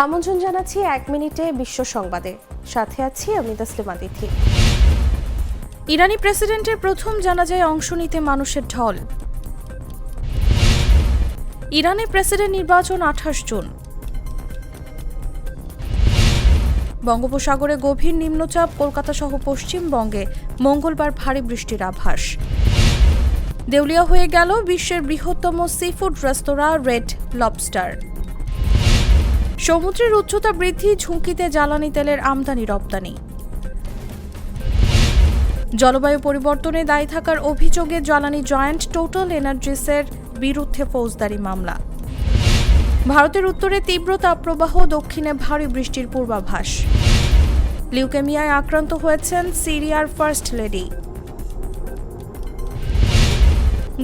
আমন্ত্রণ জানাচ্ছি ১ মিনিটে বিশ্ব সংবাদে, সাথে আছি আমি তাসলিমা তিথি। ইরানি প্রেসিডেন্টের প্রথম জানাজায় অংশ নিতে মানুষের ঢল। ইরানের প্রেসিডেন্ট নির্বাচন ২৮ জুন। বঙ্গোপসাগরে গভীর নিম্নচাপ, কলকাতা সহ পশ্চিমবঙ্গে মঙ্গলবার ভারী বৃষ্টির আভাস। দেউলিয়া হয়ে গেল বিশ্বের বৃহত্তম সিফুড রেস্তোরাঁ রেড লবস্টার। সমুদ্রের উচ্চতা বৃদ্ধি, ঝুঁকিতে জ্বালানি তেলের আমদানি রপ্তানি। জলবায়ু পরিবর্তনে দায়ী থাকার অভিযোগে জ্বালানি জয়েন্ট টোটাল এনার্জিসের বিরুদ্ধে ফৌজদারি মামলা। ভারতের উত্তরে তীব্র তাপপ্রবাহ, দক্ষিণে ভারী বৃষ্টির পূর্বাভাস। লিউকেমিয়ায় আক্রান্ত হয়েছেন সিরিয়ার ফার্স্ট লেডি।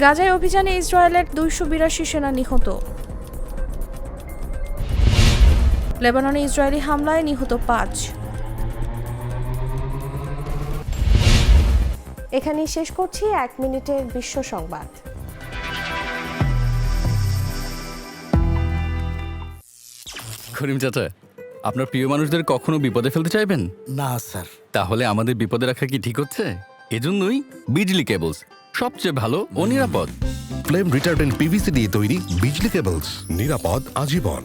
গাজায় অভিযানে ইসরায়েলের ২৮২ সেনা নিহত। লেবাননে ইসরায়েলি হামলায় নিহত ৫। এখানেই শেষ করছি ১ মিনিটের বিশ্ব সংবাদ। করিম চাচা, আপনার প্রিয় মানুষদের কখনো বিপদে ফেলতে চাইবেন না স্যার। তাহলে আমাদের বিপদে রাখা কি ঠিক হচ্ছে? এজন্যই বিজলি কেবলস সবচেয়ে ভালো ও নিরাপদ। ফ্লেম রিটার্ডেন্ট পিভিসি দিয়ে তৈরি বিজলি কেবলস, নিরাপদ আজীবন।